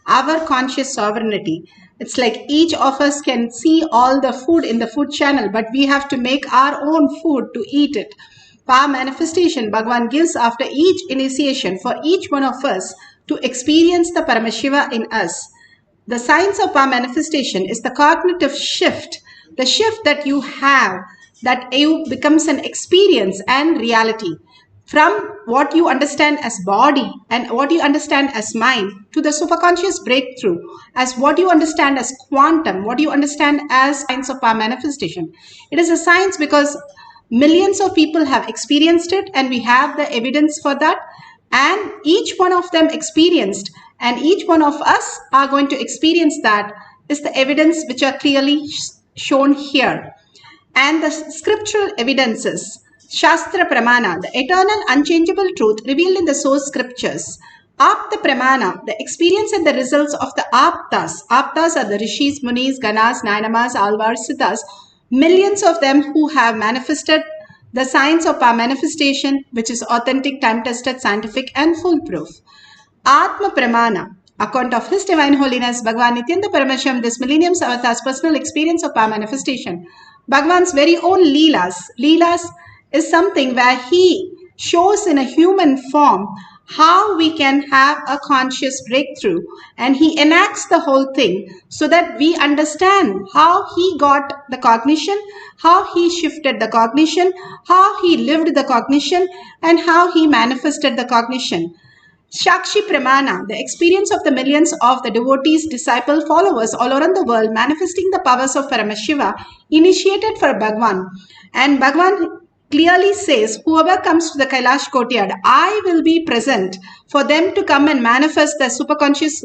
our conscious sovereignty. It's like each of us can see all the food in the food channel, but we have to make our own food to eat it. Power manifestation Bhagavan gives after each initiation for each one of us to experience the Paramashiva in us. The science of power manifestation is the cognitive shift, the shift that you have, that you becomes an experience and reality. From what you understand as body and what you understand as mind to the superconscious breakthrough as what you understand as quantum, what you understand as science of power manifestation. It is a science because millions of people have experienced it and we have the evidence for that, and each one of them experienced and each one of us are going to experience that is the evidence which are clearly shown here. And the scriptural evidences, Shastra Pramana, the eternal unchangeable truth revealed in the source scriptures. Apta Pramana, the experience and the results of the Aptas. Aptas are the Rishis, Munis, Ganas, Nainamas, Alvars, Siddhas. Millions of them who have manifested the science of power manifestation, which is authentic, time-tested, scientific and foolproof. Atma Pramana, account of His Divine Holiness, Bhagavan Nithyananda Paramashivam, this millennium's avatar's personal experience of power manifestation. Bhagavan's very own Leelas. Leelas is something where he shows in a human form how we can have a conscious breakthrough, and he enacts the whole thing so that we understand how he got the cognition, how he shifted the cognition, how he lived the cognition, and how he manifested the cognition. Shakshi Pramana, the experience of the millions of the devotees, disciple, followers all around the world manifesting the powers of Paramashiva initiated for Bhagavan. And Bhagavan clearly says, whoever comes to the Kailash courtyard, I will be present for them to come and manifest the superconscious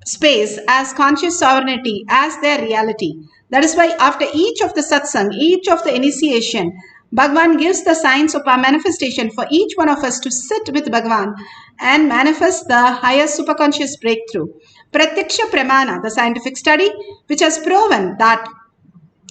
space as conscious sovereignty, as their reality. That is why after each of the satsang, each of the initiation, Bhagavan gives the science of our manifestation for each one of us to sit with Bhagavan and manifest the highest superconscious breakthrough. Pratyaksha Pramana, the scientific study which has proven that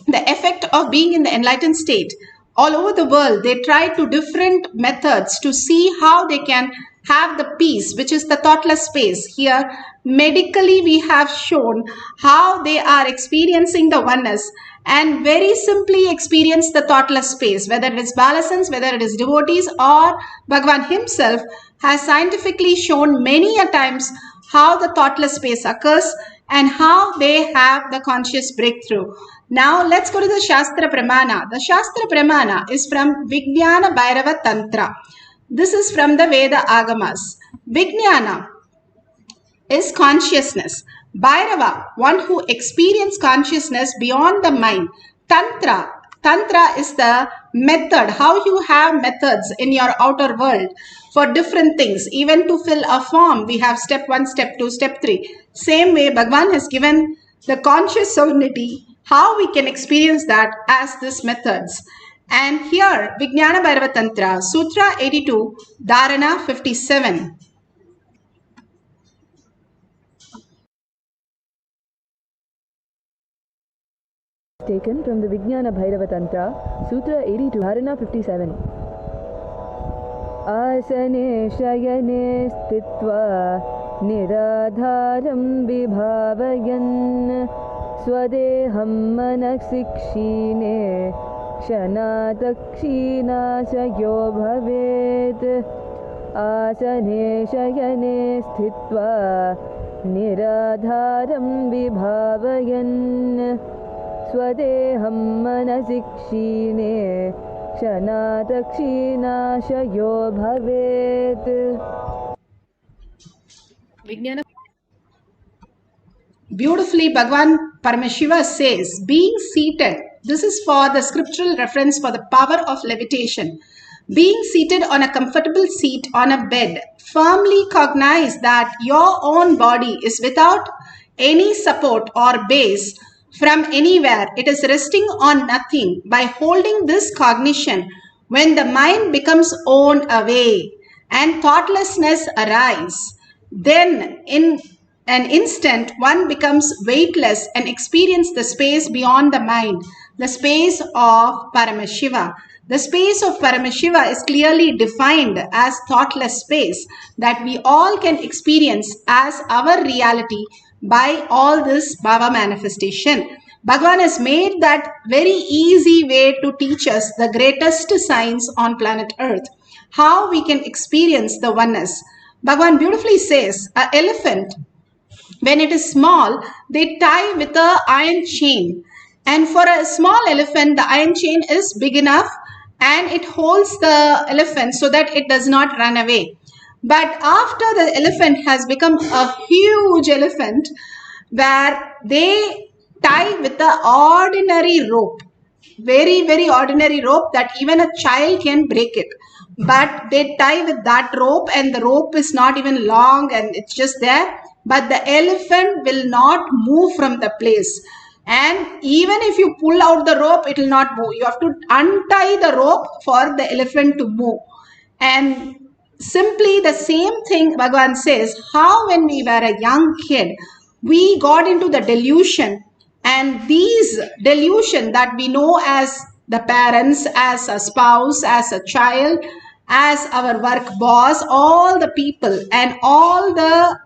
the effect of being in the enlightened state all over the world, they try to different methods to see how they can have the peace, which is the thoughtless space. Here, medically, we have shown how they are experiencing the oneness and very simply experience the thoughtless space, whether it is Balasans, whether it is devotees or Bhagavan himself has scientifically shown many a times how the thoughtless space occurs and how they have the conscious breakthrough. Now let's go to the Shastra Pramana. The Shastra Pramana is from Vijnana Bhairava Tantra. This is from the Veda Agamas. Vijnana is consciousness. Bhairava, one who experiences consciousness beyond the mind. Tantra is the method, how you have methods in your outer world for different things. Even to fill a form, we have step 1, step 2, step 3. Same way, Bhagavan has given the conscious sovereignty, how we can experience that as these methods. And here, Vijnana Bhairava Tantra, Sutra 82, Dharana 57. Taken from the Vijnana Bhairava Tantra, Sutra 82, Dharana 57. Asane shayane stitva niradharam vibhavayan swadeham manaksikshine kshanatakshinashayo bhavet. Asane shayane stitva niradharam vibhavayan swadeham manaksikshine kshanatakshinashayo bhavet. Beautifully, Bhagavan Paramashiva says, being seated, this is for the scriptural reference for the power of levitation. Being seated on a comfortable seat on a bed, firmly cognize that your own body is without any support or base from anywhere. It is resting on nothing. By holding this cognition, when the mind becomes worn away and thoughtlessness arises, then in an instant one becomes weightless and experience the space beyond the mind. the space of Paramashiva. The space of Paramashiva is clearly defined as thoughtless space that we all can experience as our reality by all this Bhava manifestation. Bhagavan has made that very easy way to teach us the greatest science on planet Earth, how we can experience the oneness. Bhagavan beautifully says, an elephant, when it is small, they tie with a iron chain. And for a small elephant, the iron chain is big enough and it holds the elephant so that it does not run away. But after the elephant has become a huge elephant, where they tie with the ordinary rope, very ordinary rope that even a child can break it, but they tie with that rope and the rope is not even long and it's just there, but the elephant will not move from the place. And even if you pull out the rope, it will not move. You have to untie the rope for the elephant to move. And simply the same thing Bhagavan says, how when we were a young kid, we got into the delusion, and these delusion that we know as the parents, as a spouse, as a child, as our work boss, all the people and all the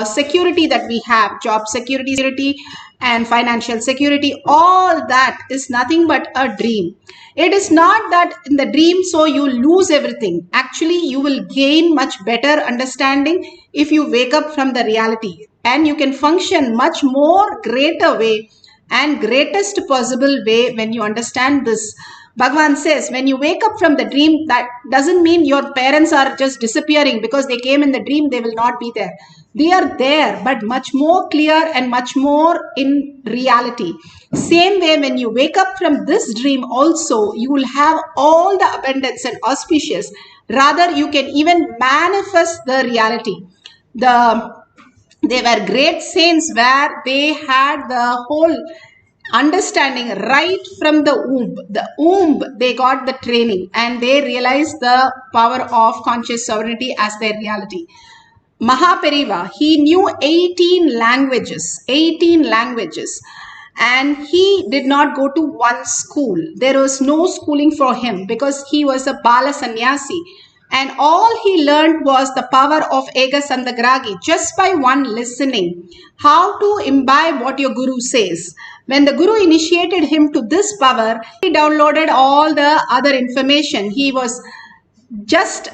security that we have, job security and financial security, all that is nothing but a dream. It is not that in the dream so you lose everything. Actually, you will gain much better understanding if you wake up from the reality, and you can function much more greater way and greatest possible way when you understand this. Bhagavan says, when you wake up from the dream, that doesn't mean your parents are just disappearing because they came in the dream, they will not be there. They are there, but much more clear and much more in reality. Same way, when you wake up from this dream also, you will have all the abundance and auspicious. Rather, you can even manifest the reality. They were great saints where they had the whole understanding right from the womb. The womb, they got the training and they realized the power of conscious sovereignty as their reality. Mahaperiva, he knew 18 languages, and he did not go to one school. There was no schooling for him because he was a Bala Sannyasi. And all he learned was the power of Ega Sandagragi just by one listening. How to imbibe what your Guru says. When the Guru initiated him to this power, he downloaded all the other information. He was just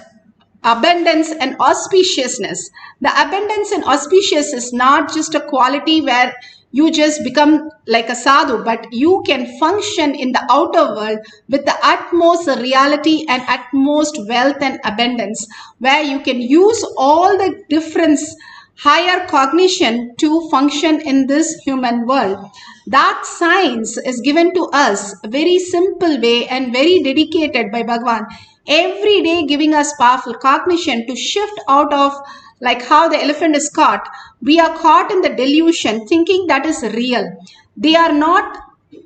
abundance and auspiciousness. The abundance and auspicious is not just a quality where you just become like a sadhu, but you can function in the outer world with the utmost reality and utmost wealth and abundance, where you can use all the difference, higher cognition to function in this human world. That science is given to us a very simple way and very dedicated by Bhagavan, every day giving us powerful cognition to shift out of, like how the elephant is caught. We are caught in the delusion thinking that is real. They are not.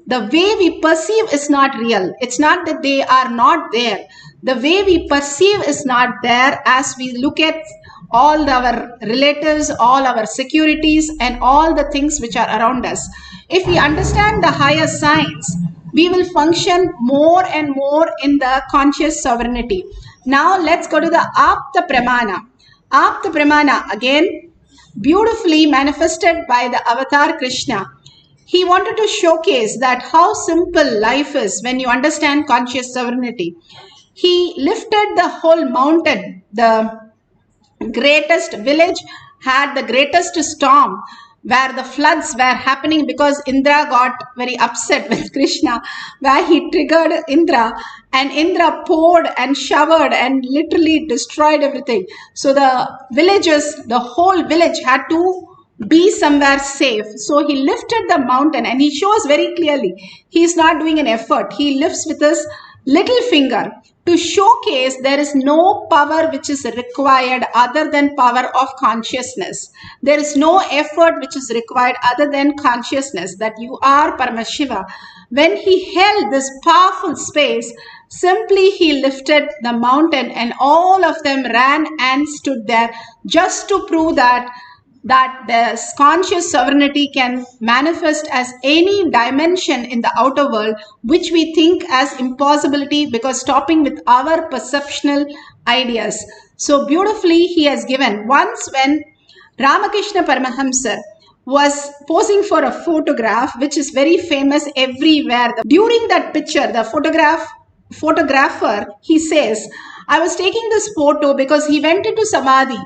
The way we perceive is not real. It's not that they are not there. The way we perceive is not there as we look at all our relatives, all our securities and all the things which are around us. If we understand the higher science, we will function more and more in the conscious sovereignty. Now let's go to the Apta Pramana. Apta Pramana, again, beautifully manifested by the avatar Krishna. He wanted to showcase that how simple life is when you understand conscious sovereignty. He lifted the whole mountain. The greatest village had the greatest storm where the floods were happening because Indra got very upset with Krishna, where he triggered Indra, and Indra poured and showered and literally destroyed everything. So the villagers, the whole village had to be somewhere safe. So he lifted the mountain, and he shows very clearly he is not doing an effort. He lifts with his little finger to showcase there is no power which is required other than power of consciousness. There is no effort which is required other than consciousness that you are Paramashiva. When he held this powerful space, simply he lifted the mountain and all of them ran and stood there just to prove that that the conscious sovereignty can manifest as any dimension in the outer world which we think as impossibility because stopping with our perceptional ideas. So beautifully he has given. Once when Ramakrishna Paramahamsa was posing for a photograph which is very famous everywhere. During that picture, the photographer, he says, I was taking this photo because he went into Samadhi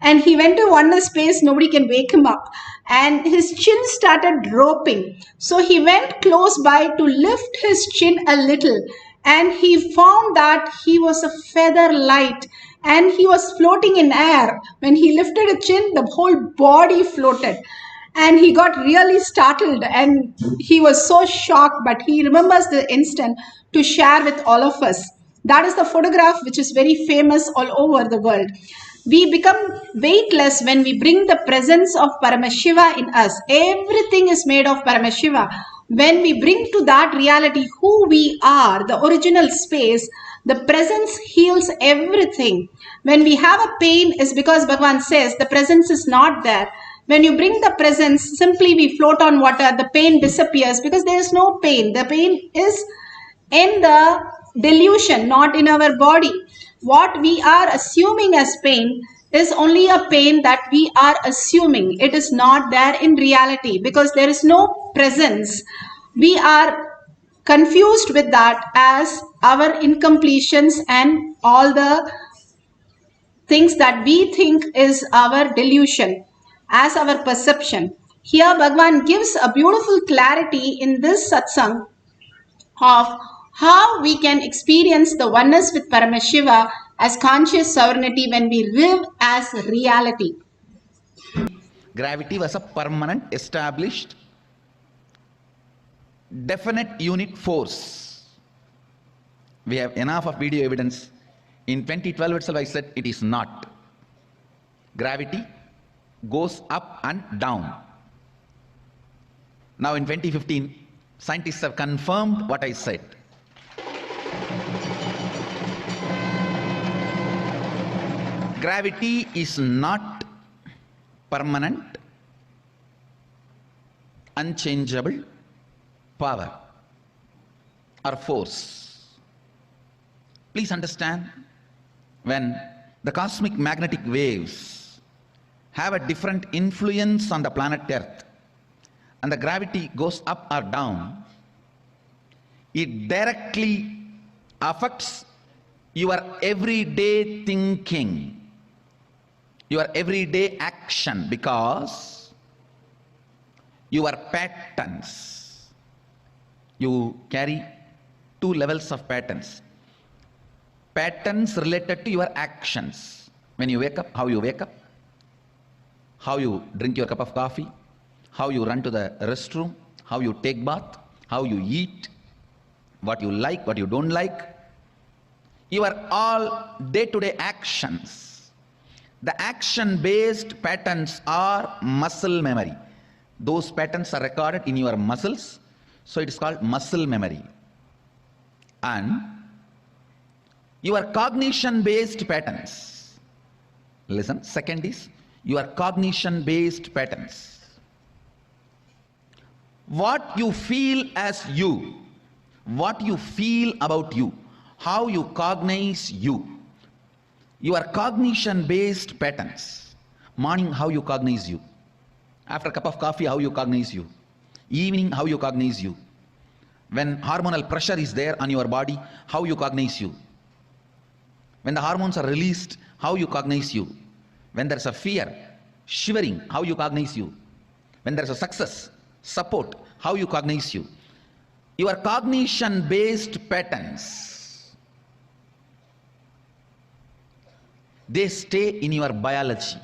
and he went to oneness space, nobody can wake him up. And his chin started dropping. So he went close by to lift his chin a little. And he found that he was a feather light and he was floating in air. When he lifted a chin, the whole body floated. And he got really startled and he was so shocked, but he remembers the instant to share with all of us. That is the photograph which is very famous all over the world. We become weightless when we bring the presence of Paramashiva in us. Everything is made of Paramashiva. When we bring to that reality who we are, the original space, the presence heals everything. When we have a pain is because Bhagavan says the presence is not there. When you bring the presence, simply we float on water, the pain disappears because there is no pain. The pain is in the delusion, not in our body. What we are assuming as pain is only a pain that we are assuming. It is not there in reality because there is no presence. We are confused with that as our incompletions and all the things that we think is our delusion as our perception. Here Bhagavan gives a beautiful clarity in this satsang of how we can experience the oneness with Paramashiva as conscious sovereignty when we live as reality. Gravity was a permanent, established, definite unit force. We have enough of video evidence. In 2012 itself I said it is not. Gravity goes up and down. Now in 2015, scientists have confirmed what I said. Gravity is not permanent, unchangeable power or force. Please understand, when the cosmic magnetic waves have a different influence on the planet Earth and the gravity goes up or down, it directly affects your everyday thinking, your everyday action, because your patterns, you carry two levels of patterns. Patterns related to your actions. When you wake up, how you wake up, how you drink your cup of coffee, how you run to the restroom, how you take bath, how you eat, what you like, what you don't like. Your all day-to-day actions. The action-based patterns are muscle memory. Those patterns are recorded in your muscles, so it is called muscle memory. And your cognition-based patterns. Listen, second is your cognition-based patterns. What you feel as you, what you feel about you, how you cognize you, your cognition-based patterns. Morning, how you cognize you. After a cup of coffee, how you cognize you. Evening, how you cognize you. When hormonal pressure is there on your body, how you cognize you. When the hormones are released, how you cognize you. When there's a fear, shivering, how you cognize you. When there's a success, support, how you cognize you. Your cognition-based patterns, they stay in your biology,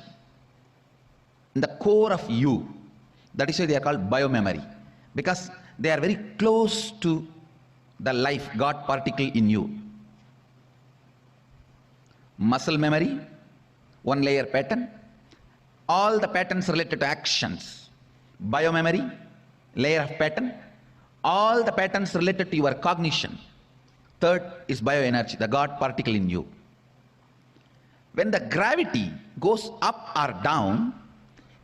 in the core of you. That is why they are called biomemory, because they are very close to the life, God particle in you. Muscle memory, one layer pattern, all the patterns related to actions. Biomemory, layer of pattern, all the patterns related to your cognition. Third is bioenergy, the God particle in you. When the gravity goes up or down,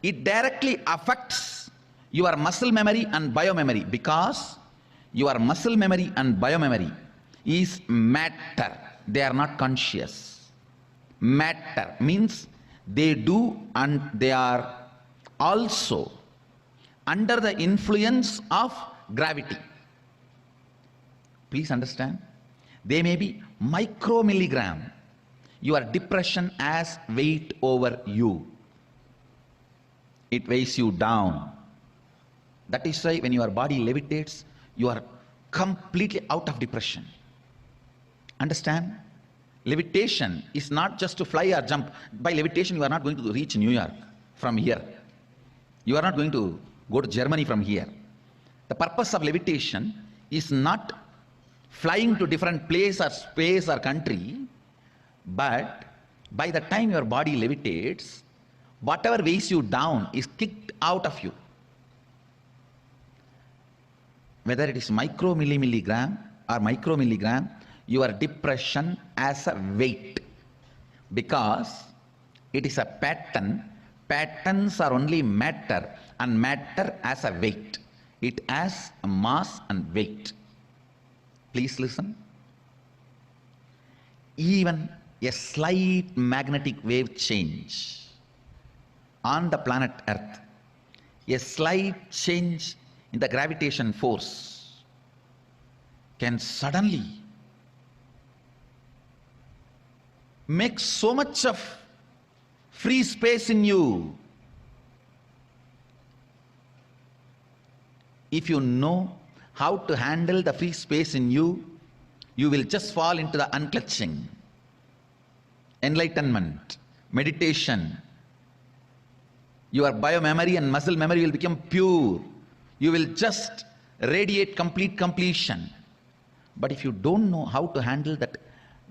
it directly affects your muscle memory and biomemory, because your muscle memory and biomemory is matter. They are not conscious. Matter means they do, and they are also under the influence of gravity. Please understand. They may be micromilligram. Your depression has weight over you. It weighs you down. That is why when your body levitates, you are completely out of depression. Understand? Levitation is not just to fly or jump. By levitation, you are not going to reach New York from here. You are not going to go to Germany from here. The purpose of levitation is not flying to different place or space or country, but by the time your body levitates, whatever weighs you down is kicked out of you. Whether it is micromilligram or micromilligram, your depression as a weight, because it is a pattern. Patterns are only matter, and matter as a weight. It has a mass and weight. Please listen. Even a slight magnetic wave change on the planet Earth, a slight change in the gravitation force, can suddenly make so much of free space in you. If you know how to handle the free space in you, you will just fall into the unclutching. Enlightenment, meditation, your biomemory and muscle memory will become pure. You will just radiate complete completion. But if you don't know how to handle that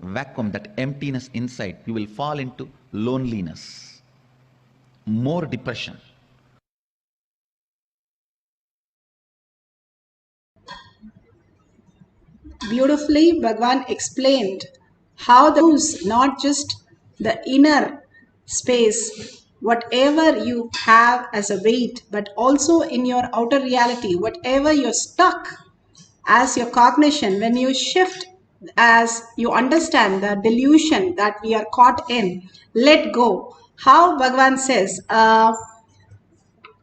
vacuum, that emptiness inside, you will fall into loneliness, more depression. Beautifully, Bhagwan explained how the use not just the inner space, whatever you have as a weight, but also in your outer reality, whatever you're stuck as your cognition, when you shift, as you understand the delusion that we are caught in, let go. How Bhagwan says,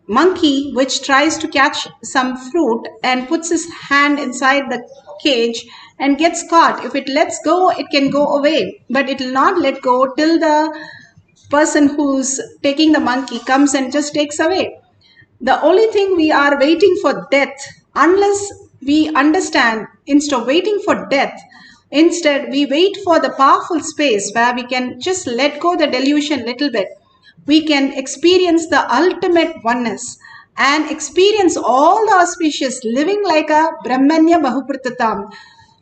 monkey which tries to catch some fruit and puts his hand inside the cage and gets caught. If it lets go, it can go away, but it will not let go till the person who's taking the monkey comes and just takes away. The only thing we are waiting for death, unless we understand, instead of waiting for death, instead we wait for the powerful space where we can just let go the delusion little bit. We can experience the ultimate oneness and experience all the auspicious living like a Brahmanya Bahupritatam,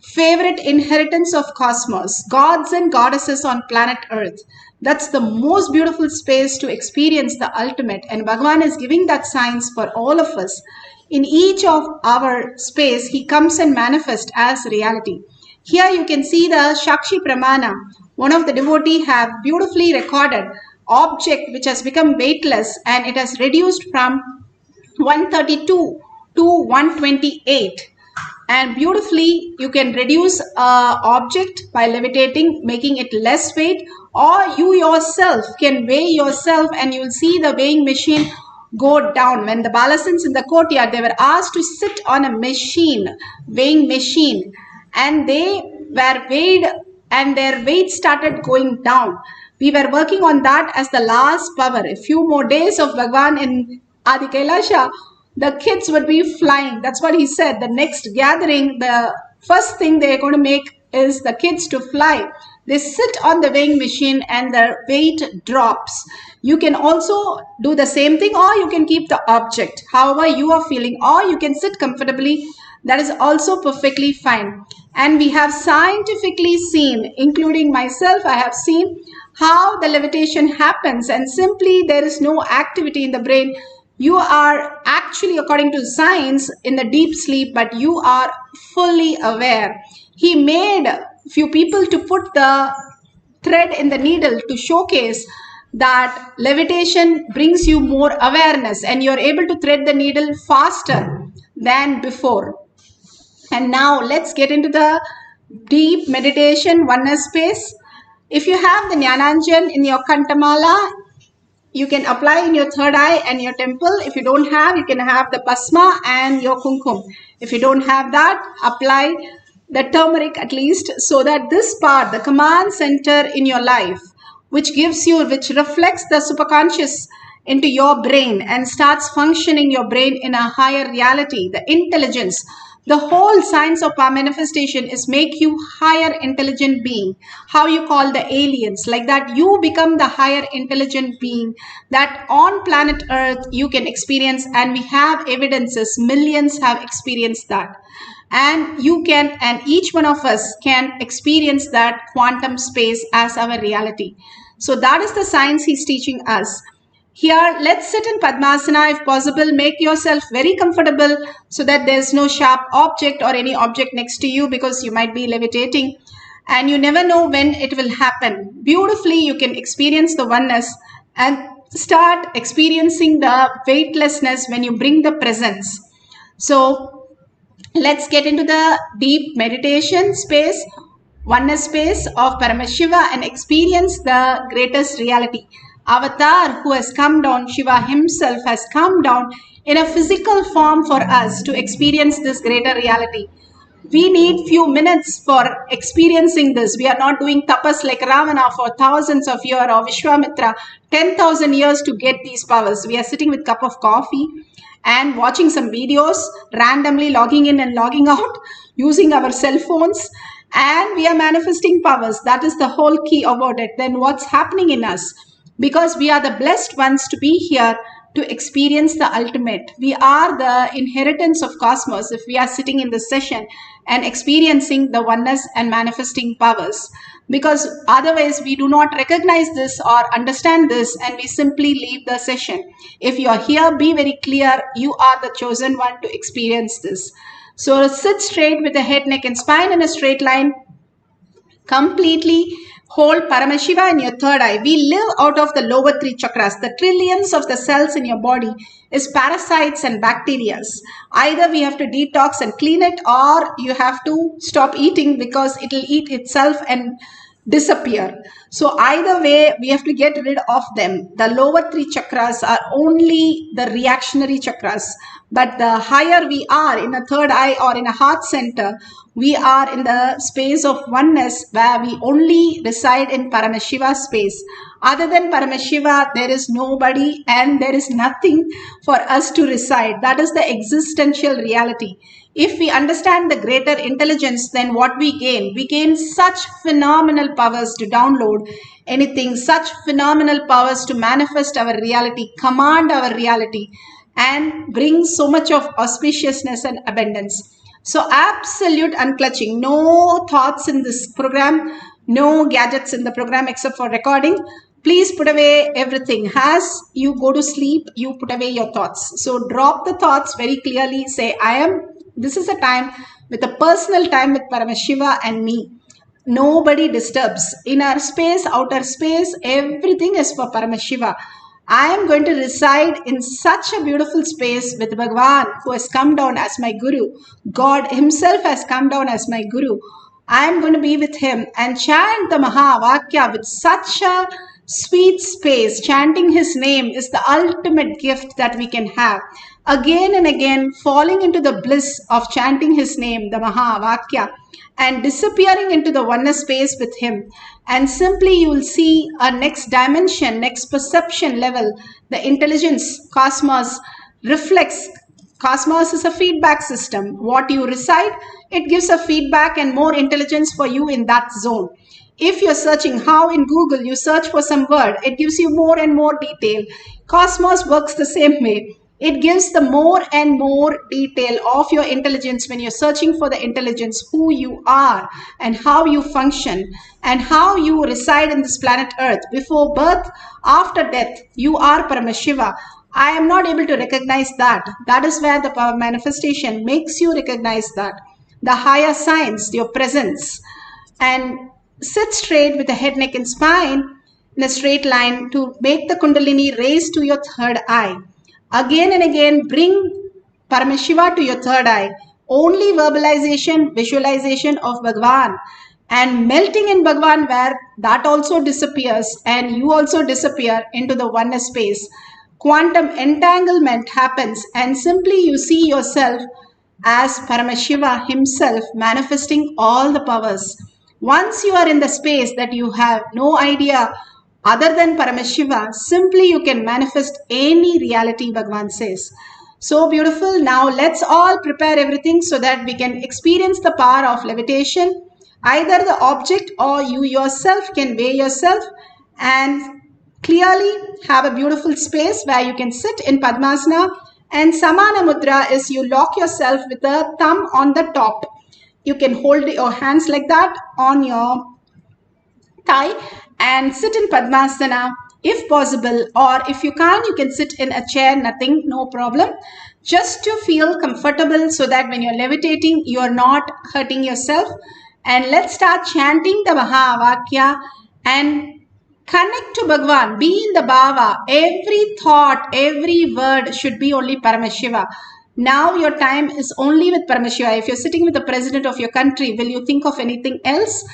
favorite inheritance of cosmos, gods and goddesses on planet Earth. That's the most beautiful space to experience the ultimate, and Bhagavan is giving that science for all of us. In each of our space, he comes and manifests as reality. Here you can see the Shakshi Pramana. One of the devotee have beautifully recorded object which has become weightless, and it has reduced from 132 to 128. And beautifully you can reduce a object by levitating, making it less weight, or you yourself can weigh yourself and you will see the weighing machine go down. When the Balasins in the courtyard, they were asked to sit on a machine, weighing machine, and they were weighed and their weight started going down. We were working on that as the last power. A few more days of Bhagwan in Adi Kailasha, the kids would be flying. That's what he said. The next gathering, the first thing they're going to make is the kids to fly. They sit on the weighing machine and the weight drops. You can also do the same thing, or you can keep the object however you are feeling, or you can sit comfortably. That is also perfectly fine. And we have scientifically seen, including myself, I have seen how the levitation happens, and simply there is no activity in the brain. You are actually, according to science, in the deep sleep, but you are fully aware. He made few people to put the thread in the needle to showcase that levitation brings you more awareness and you're able to thread the needle faster than before. And now let's get into the deep meditation oneness space. If you have the Jnananjan in your Kantamala, you can apply in your third eye and your temple. If you don't have, you can have the Bhasma and your Kumkum. If you don't have that, apply the turmeric at least, so that this part, the command center in your life, which reflects the superconscious into your brain and starts functioning your brain in a higher reality, the intelligence. The whole science of our manifestation is make you higher intelligent being. How you call the aliens, like that you become the higher intelligent being that on planet Earth you can experience, and we have evidences, millions have experienced that. And you can, and each one of us can experience that quantum space as our reality. So that is the science he's teaching us. Here, let's sit in Padmasana if possible. Make yourself very comfortable so that there's no sharp object or any object next to you, because you might be levitating and you never know when it will happen. Beautifully, you can experience the oneness and start experiencing the weightlessness when you bring the presence. So let's get into the deep meditation space, oneness space of Paramashiva, and experience the greatest reality. Avatar who has come down, Shiva himself has come down in a physical form for us to experience this greater reality. We need few minutes for experiencing this. We are not doing tapas like Ravana for thousands of years, or Vishwamitra 10,000 years to get these powers. We are sitting with a cup of coffee and watching some videos, randomly logging in and logging out, using our cell phones, and we are manifesting powers. That is the whole key about it. Then what's happening in us? Because we are the blessed ones to be here to experience the ultimate. We are the inheritance of cosmos if we are sitting in this session and experiencing the oneness and manifesting powers. Because otherwise we do not recognize this or understand this, and we simply leave the session. If you are here, be very clear, you are the chosen one to experience this. So sit straight with the head, neck and spine in a straight line. Completely hold Paramashiva in your third eye. We live out of the lower three chakras. The trillions of the cells in your body is parasites and bacteria. Either we have to detox and clean it, or you have to stop eating because it will eat itself and disappear. So either way, we have to get rid of them. The lower three chakras are only the reactionary chakras. But the higher we are in a third eye or in a heart center, we are in the space of oneness where we only reside in Paramashiva space. Other than Paramashiva, there is nobody and there is nothing for us to reside. That is the existential reality. If we understand the greater intelligence, then what we gain? We gain such phenomenal powers to download anything, such phenomenal powers to manifest our reality, command our reality, and bring so much of auspiciousness and abundance. So absolute unclutching, no thoughts in this program, no gadgets in the program except for recording. Please put away everything. As you go to sleep, you put away your thoughts. So drop the thoughts very clearly. Say, this is a time with a personal time with Paramashiva and me. Nobody disturbs. Inner space, outer space, everything is for Paramashiva. I am going to reside in such a beautiful space with Bhagwan, who has come down as my Guru. God himself has come down as my Guru. I am going to be with him and chant the Mahavakya with such a sweet space. Chanting his name is the ultimate gift that we can have. Again and again, falling into the bliss of chanting his name, the Mahavakya, and disappearing into the oneness space with him. And simply you will see a next dimension, next perception level. The intelligence, cosmos reflects. Cosmos is a feedback system. What you recite, it gives a feedback and more intelligence for you in that zone. If you're searching, how in Google you search for some word, it gives you more and more detail. Cosmos works the same way. It gives the more and more detail of your intelligence when you're searching for the intelligence, who you are and how you function and how you reside in this planet Earth. Before birth, after death, you are Paramashiva. I am not able to recognize that. That is where the power manifestation makes you recognize that. The higher science, your presence. And sit straight with the head, neck and spine. in a straight line to make the Kundalini raise to your third eye. Again and again, bring Paramashiva to your third eye. Only verbalization, visualization of Bhagavan and melting in Bhagavan, where that also disappears and you also disappear into the oneness space. Quantum entanglement happens and simply you see yourself as Paramashiva himself manifesting all the powers. Once you are in the space that you have no idea other than Paramashiva, simply you can manifest any reality, Bhagavan says. So beautiful. Now let's all prepare everything so that we can experience the power of levitation. Either the object or you yourself can weigh yourself and clearly have a beautiful space where you can sit in Padmasana. And Samana Mudra is you lock yourself with the thumb on the top. You can hold your hands like that on your thigh and sit in Padmasana if possible, or if you can't, you can sit in a chair, nothing, no problem. Just to feel comfortable so that when you're levitating, you're not hurting yourself. And let's start chanting the Mahavakya and connect to Bhagavan. Be in the Bhava. Every thought, every word should be only Paramashiva. Now your time is only with Paramashiva. If you're sitting with the president of your country, will you think of anything else?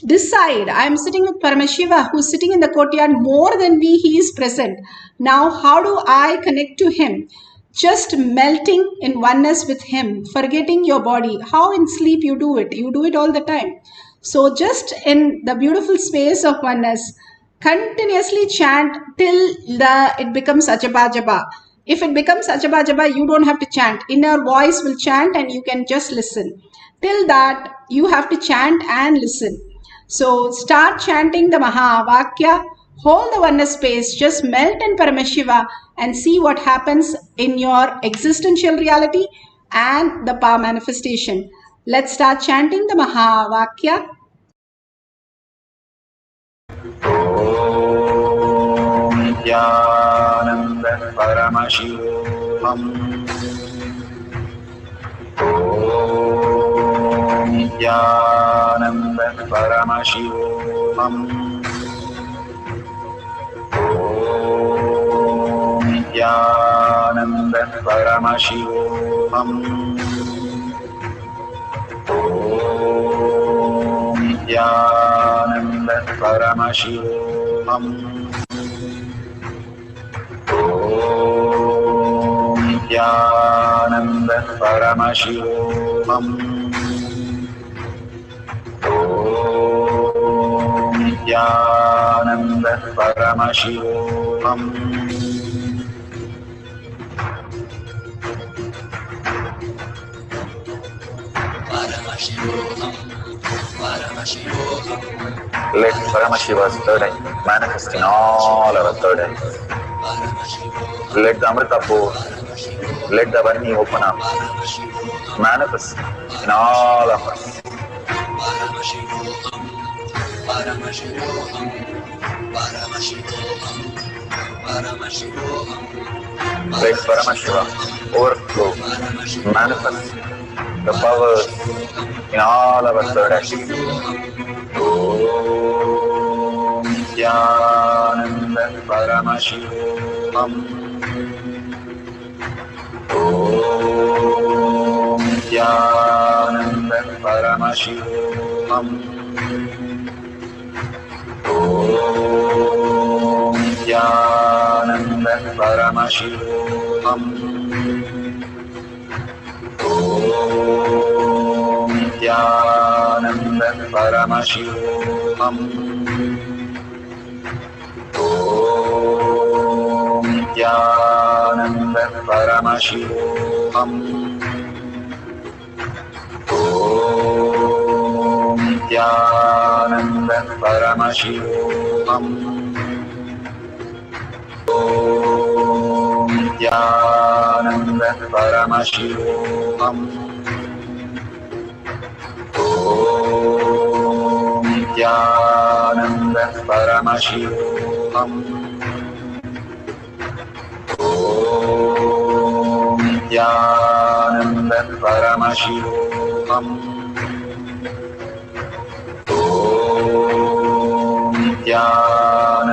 Decide, I am sitting with Paramashiva who is sitting in the courtyard more than me, he is present. Now how do I connect to him? Just melting in oneness with him, forgetting your body. How in sleep you do it? You do it all the time. So just in the beautiful space of oneness, continuously chant till it becomes Ajaba Jaba. If it becomes Ajaba Jaba, you don't have to chant. Inner voice will chant and you can just listen. Till that, you have to chant and listen. So start chanting the Mahavakya, hold the oneness space, just melt in Paramashiva and see what happens in your existential reality and the power manifestation. Let's start chanting the Mahavakya. Om Nithyananda Paramashivoham. Om Nithyananda Paramashivoham. Om Nithyananda Paramashivoham. Om Nithyananda Paramashivoham. Om Nithyananda Paramashivoham. Om Nithyananda Paramashivoham. Let Paramashiva's third eye manifest in all our third eyes. Let the Amrita pour, let the Varni open up, manifest in all of us. Let Paramashiva overflow, manifest the powers in all our third eyes. Om Nithyananda Paramashivoham. Om Nithyananda Paramashivoham. Om Nithyananda Paramashivoham. Om Nithyananda Paramashivoham. Om Nithyananda Paramashivoham. Om Nithyananda Paramashivoham. Om Nithyananda Paramashivoham. Om Nithyananda Paramashivoham. Om Nithyananda Paramashivoham. Om Nithyananda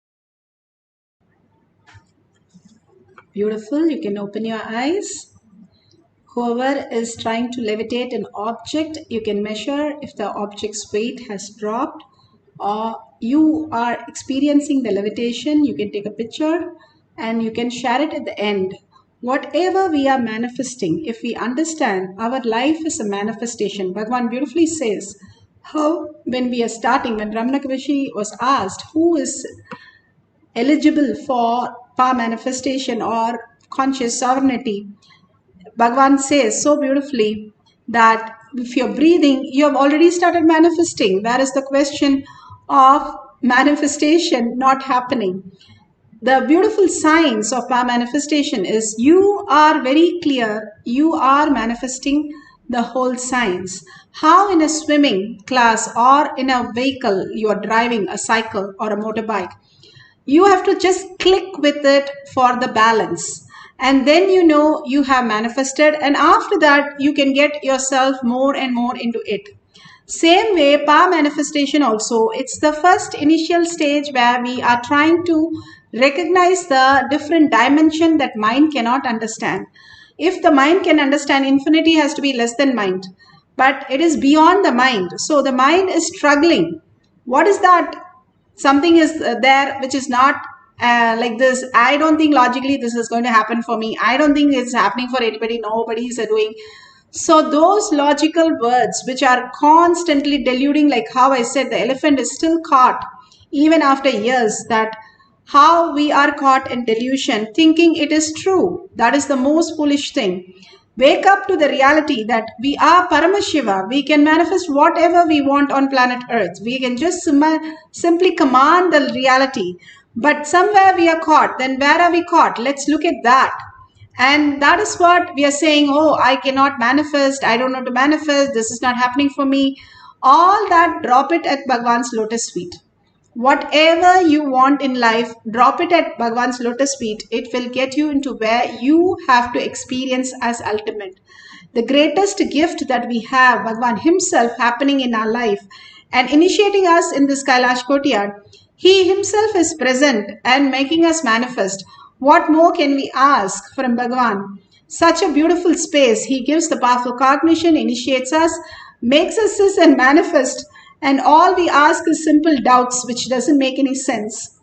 Beautiful. You can open your eyes. Whoever is trying to levitate an object, you can measure if the object's weight has dropped or you are experiencing the levitation. You can take a picture and you can share it at the end. Whatever we are manifesting, if we understand our life is a manifestation, Bhagavan beautifully says how when we are starting, when Ramana Kavishi was asked who is eligible for power manifestation or conscious sovereignty, Bhagavan says so beautifully that if you're breathing, you have already started manifesting. Where is the question of manifestation not happening? The beautiful science of power manifestation is you are very clear, you are manifesting the whole science. How in a swimming class or in a vehicle you are driving a cycle or a motorbike, you have to just click with it for the balance, and then you know you have manifested, and after that you can get yourself more and more into it. Same way, power manifestation also, it's the first initial stage where we are trying to recognize the different dimension that mind cannot understand. If the mind can understand, infinity has to be less than mind, but it is beyond the mind, so the mind is struggling. What is that? Something is there which is not like this. I don't think logically this is going to happen for me. I don't think it's happening for anybody. Nobody is doing. So those logical words which are constantly deluding, like how I said, the elephant is still caught even after years, that how we are caught in delusion thinking it is true. That is the most foolish thing. Wake up to the reality that we are Paramashiva. We can manifest whatever we want on planet Earth. We can just simply command the reality. But somewhere we are caught. Then where are we caught? Let's look at that. And that is what we are saying. Oh, I cannot manifest. I don't know to manifest. This is not happening for me. All that, drop it at Bhagavan's lotus feet. Whatever you want in life, drop it at Bhagavan's lotus feet. It will get you into where you have to experience as ultimate. The greatest gift that we have, Bhagavan himself happening in our life and initiating us in this Kailash courtyard. He himself is present and making us manifest. What more can we ask from Bhagavan? Such a beautiful space. He gives the powerful cognition, initiates us, makes us this and manifest. And all we ask is simple doubts, which doesn't make any sense.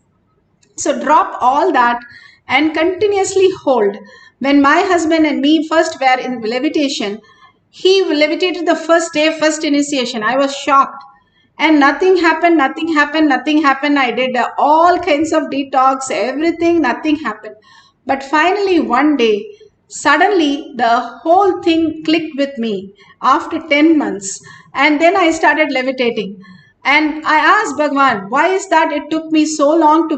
So drop all that and continuously hold. When my husband and me first were in levitation, he levitated the first day, first initiation. I was shocked. And nothing happened. I did all kinds of detox, everything, nothing happened. But finally, one day, suddenly the whole thing clicked with me after 10 months. And then I started levitating. And I asked Bhagavan, why is that it took me so long to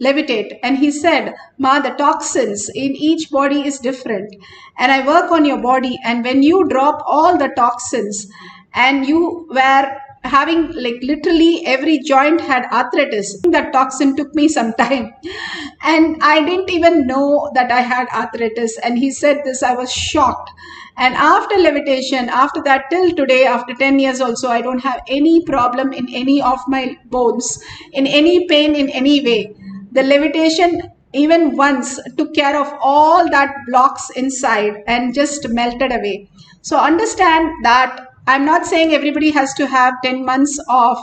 levitate? And he said, Ma, the toxins in each body is different. And I work on your body. And when you drop all the toxins and you were having like literally every joint had arthritis, that toxin took me some time. And I didn't even know that I had arthritis. And he said this, I was shocked. And after levitation, after that till today, after 10 years also, I don't have any problem in any of my bones, in any pain in any way. The levitation even once took care of all that blocks inside and just melted away. So understand that I'm not saying everybody has to have 10 months of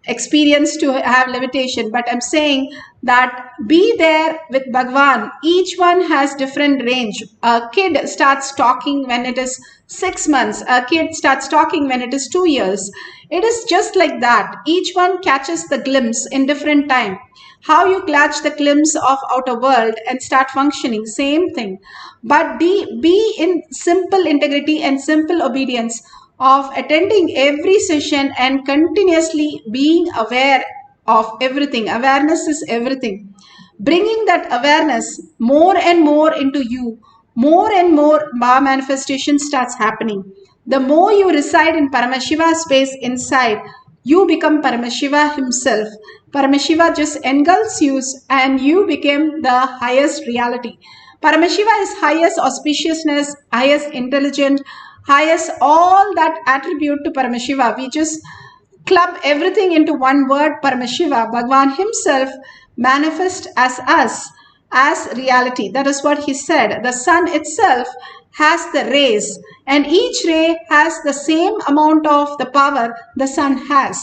experience to have levitation, but I'm saying that be there with Bhagavan. Each one has different range. A kid starts talking when it is 6 months. A kid starts talking when it is 2 years. It is just like that. Each one catches the glimpse in different time. How you catch the glimpse of outer world and start functioning, same thing. But be in simple integrity and simple obedience of attending every session and continuously being aware of everything. Awareness is everything. Bringing that awareness more and more into you, more and more manifestation starts happening. The more you reside in Paramashiva space inside, you become Paramashiva himself. Paramashiva just engulfs you and you become the highest reality. Paramashiva is highest auspiciousness, highest intelligent, highest all that attribute to Paramashiva. We just club everything into one word, Paramashiva. Bhagavan himself manifests as us. as reality. That is what he said. The sun itself has the rays, and each ray has the same amount of the power the sun has.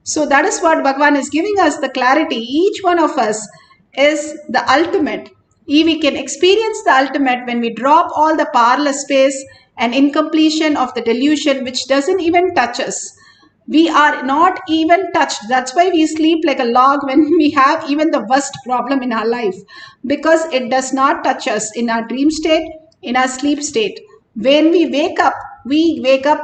So that is what Bhagavan is giving us the clarity. Each one of us is the ultimate. We can experience the ultimate when we drop all the powerless space and incompletion of the delusion which doesn't even touch us. We are not even touched. That's why we sleep like a log when we have even the worst problem in our life, because it does not touch us in our dream state, in our sleep state. When we wake up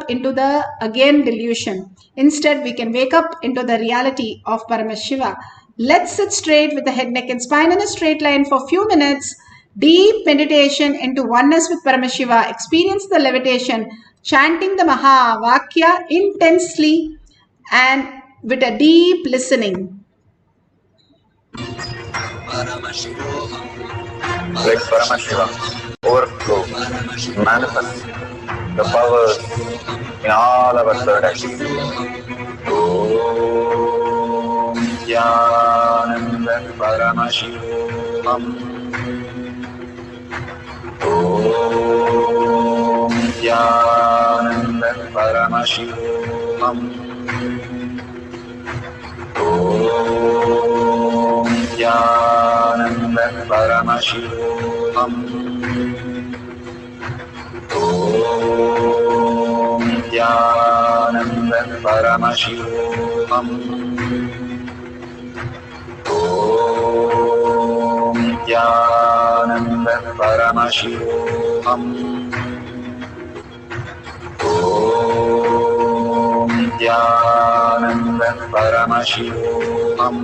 into the again delusion. Instead, we can wake up into the reality of Paramashiva. Let's sit straight with the head, neck and spine in a straight line for a few minutes. Deep meditation into oneness with Paramashiva. Experience the levitation, chanting the Mahavakya intensely and with a deep listening. Paramashivoham. Let Paramashiva overflow, manifest the powers in all our third eye. Om Jnananda Paramashivoham. Om Jnananda Paramashivoham. Om Jnananda Paramashivoham. Om Jnananda Paramashivoham. Om Jnananda Paramashivoham. Om Jnananda Paramashivoham.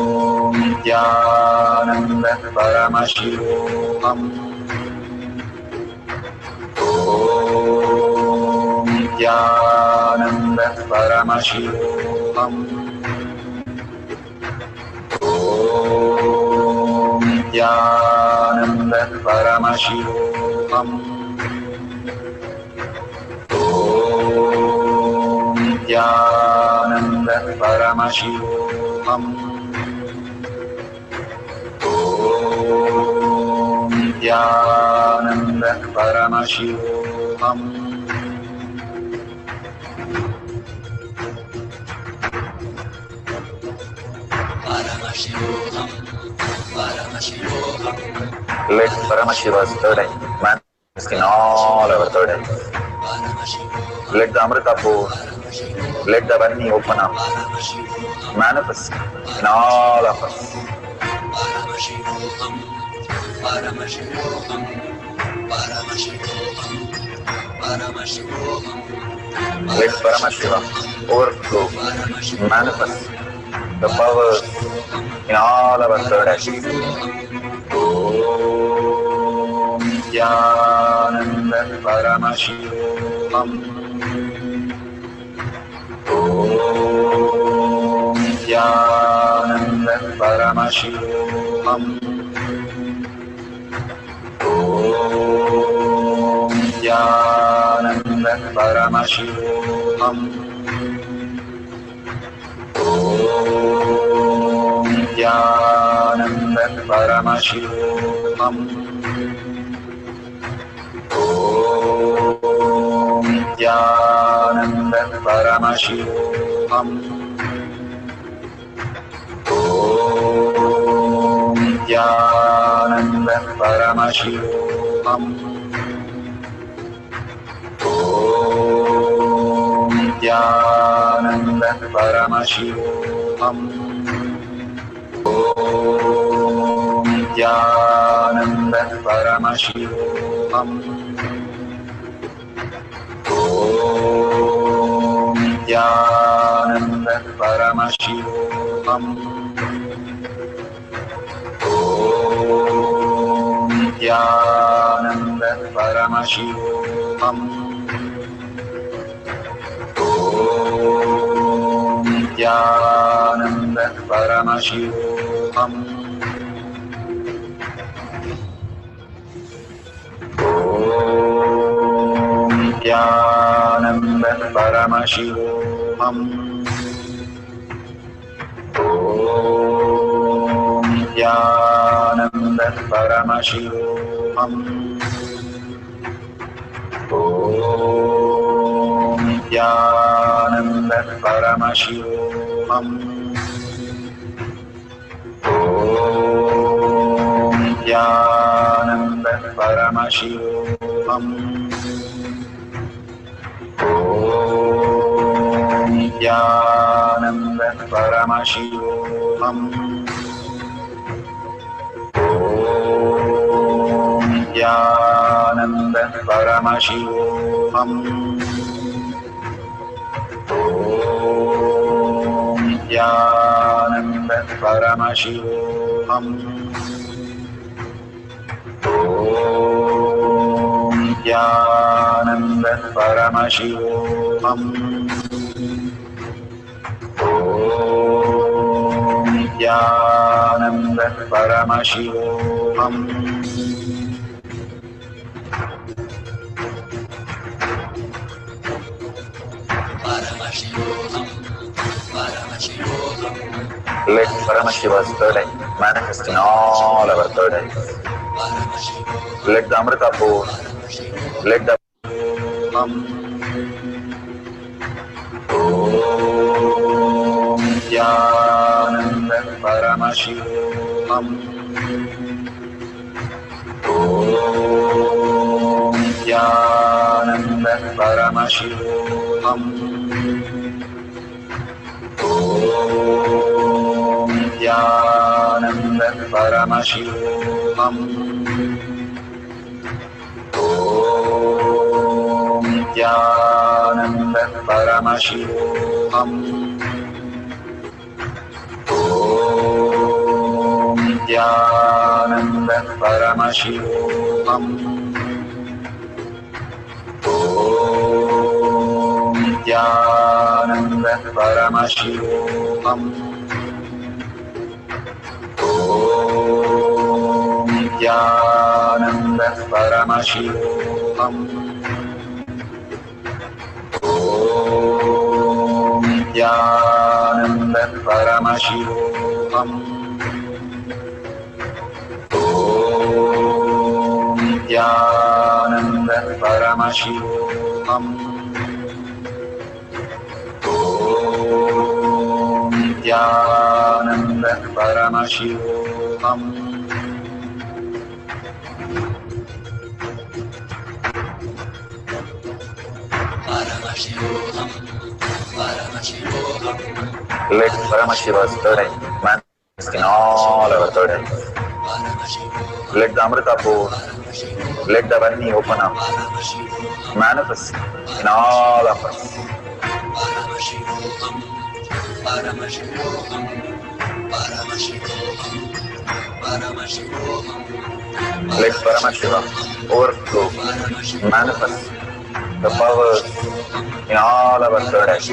Om Jnananda Paramashivoham. Om Jnananda Paramashivoham. Om Jnananda Paramashivoham. Om Jnananda Paramashivoham. Om Jnananda Paramashivoham. Paramashivoham. Paramashivoham. Let Paramashiva's third eye manifest in all our third eyes. Paramashivoham. Let the Amrita pour, let the Varni open up, Paramashivoham. manifest in all of us. Paramashivoham. Paramashivoham. Paramashivoham. Paramashivoham. Let Paramashiva overflow, manifest the powers in all our third eyes. Om Jnananda Paramashivoham. Om Jnananda Paramashivoham. Om Jnananda Paramashivoham. Om Jnananda Paramashivoham. Om Jnananda Paramashivoham. Om Jnananda Paramashivoham. Om Jnananda Paramashivoham. Om Jnananda Paramashivoham. Om Jnananda Paramashivoham. Om Jnananda Paramashivoham. Om Jnananda Paramashivoham. Om Jnananda Paramashivoham. Om Om Nithyananda Paramashivoham. Om Nithyananda Paramashivoham. Om Nithyananda Paramashivoham. Om Nithyananda Paramashivoham. Om Nithyananda Paramashivoham. Om Nithyananda Paramashivoham. Om Nithyananda Paramashivoham. Om Nithyananda Paramashivoham. Paramashivoham, Paramashivoham, Let Paramashiva's third eye manifest in all our third eyes. Paramashivoham, Let the Amrita pour, Paramashivoham, let the Om Nithyananda Paramashivoham. Om Nithyananda Paramashivoham. Om Nithyananda Paramashivoham. Om Nithyananda Paramashivoham. Om Nithyananda Paramashivoham. Om Nithyananda Paramashivoham. Om Nithyananda Paramashivoham. Om Nithyananda Paramashivoham. Om Nithyananda Paramashivoham. Om Nithyananda Paramashivoham. Paramashivoham, Paramashivoham, Let Paramashiva's third eye manifest in all our third eyes. Paramashivoham, Let the Amrita pour, Paramashivoham, let the Varni open up, Paramashivoham, manifest in all of us. Paramashivoham, Paramashivoham, Paramashivoham, Paramashivoham, Let Paramashiva overflow, manifest the powers in all our third eyes.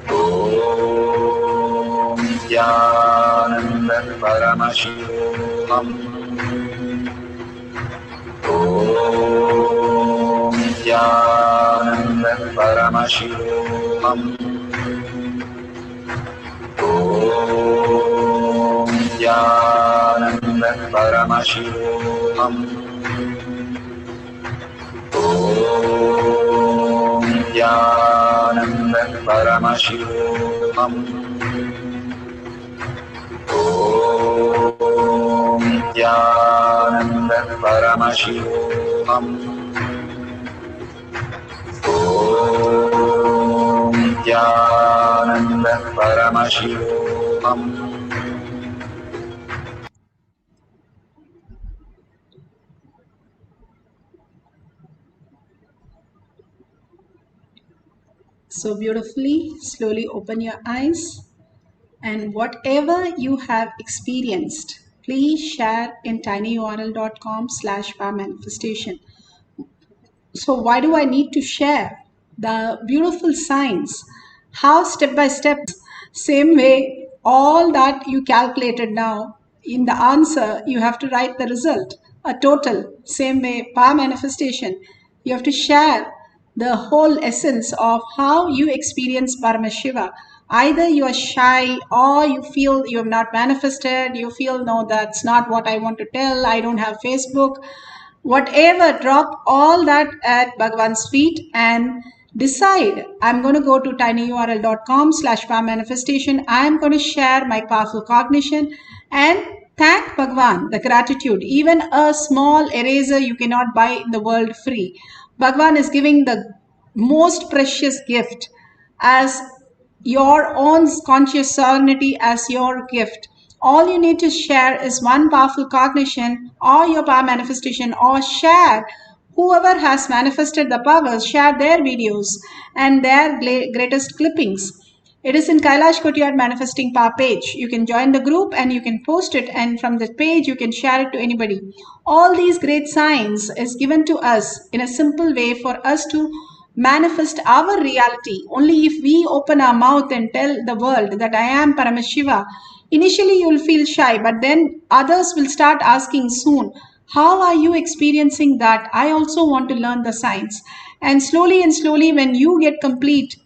Om Nithyananda Paramashivoham. Om Nithyananda Paramashivoham. Om Nithyananda Paramashivoham. Om Nithyananda Paramashivoham. Om Nithyananda Paramashivoham. Om Nithyananda Paramashivoham. So beautifully, slowly open your eyes, and whatever you have experienced, please share in tinyurl.com/powermanifestation. So why do I need to share the beautiful signs? How step by step, same way, all that you calculated now, in the answer, you have to write the result, a total, same way, power manifestation. You have to share the whole essence of how you experience Paramashiva, Either you are shy, or you feel you have not manifested, you feel, no, that's not what I want to tell, I don't have Facebook. Whatever, drop all that at Bhagwan's feet and decide, I'm going to go to tinyurl.com/power-manifestation. I'm going to share my powerful cognition and thank Bhagwan, the gratitude. Even a small eraser you cannot buy in the world free. Bhagwan is giving the most precious gift as your own conscious sovereignty as your gift. All you need to share is one powerful cognition or your power manifestation, or share whoever has manifested the powers, share their videos and their greatest clippings. It is in Kailash Kotyard Manifesting Power page. You can join the group and you can post it, and from the page you can share it to anybody. All these great signs is given to us in a simple way for us to manifest our reality. Only if we open our mouth and tell the world that I am Paramashiva. Initially you will feel shy, but then others will start asking soon, how are you experiencing that? I also want to learn the science. And slowly, when you get complete,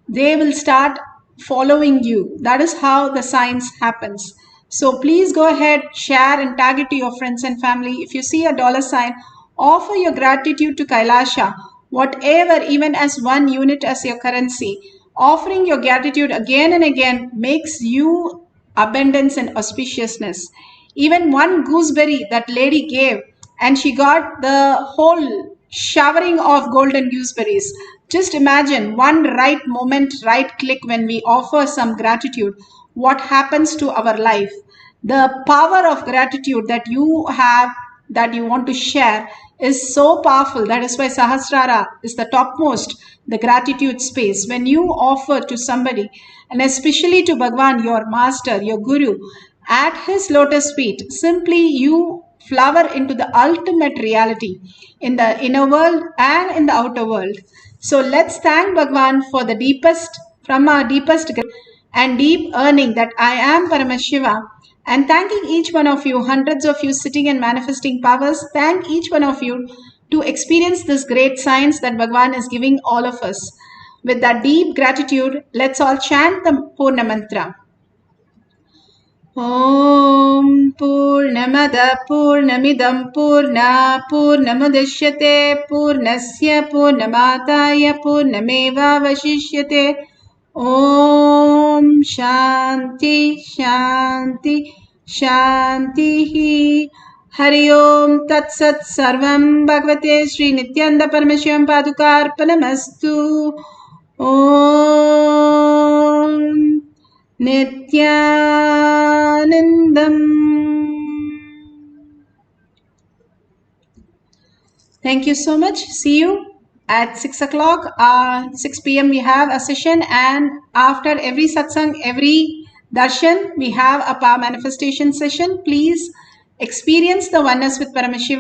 they will start following you. That is how the science happens. So please go ahead, share and tag it to your friends and family. If you see a $sign, offer your gratitude to Kailasha, whatever, even as 1 unit as your currency. Offering your gratitude again and again makes you abundance and auspiciousness. Even one gooseberry that lady gave, and she got the whole showering of golden gooseberries. Just imagine one right moment, right click when we offer some gratitude, what happens to our life. The power of gratitude that you have, that you want to share, is so powerful. That is why Sahasrara is the topmost, the gratitude space. When you offer to somebody, and especially to Bhagwan, your master, your guru, at his lotus feet, simply you flower into the ultimate reality in the inner world and in the outer world. So let's thank Bhagwan for the deepest, from our deepest and deep earning, that I am Paramashiva. And thanking each one of you, hundreds of you sitting and manifesting powers, thank each one of you to experience this great science that Bhagwan is giving all of us. With that deep gratitude, let's all chant the Purna Mantra. Om Purnamada Purnamidam Purna Purnamudashyate Purnasya Purnamataya Purnameva Vashishyate. Om Shanti Shanti Shanti. Hari Om Tat Sat Sarvam Bhagavate Sri Nithyananda Paramashivam Padukarpanamastu. Om Nithyanandam. Thank you so much. See you at 6 o'clock, 6 p.m. we have a session, and after every satsang, every darshan, we have a power manifestation session. Please experience the oneness with Paramashiva.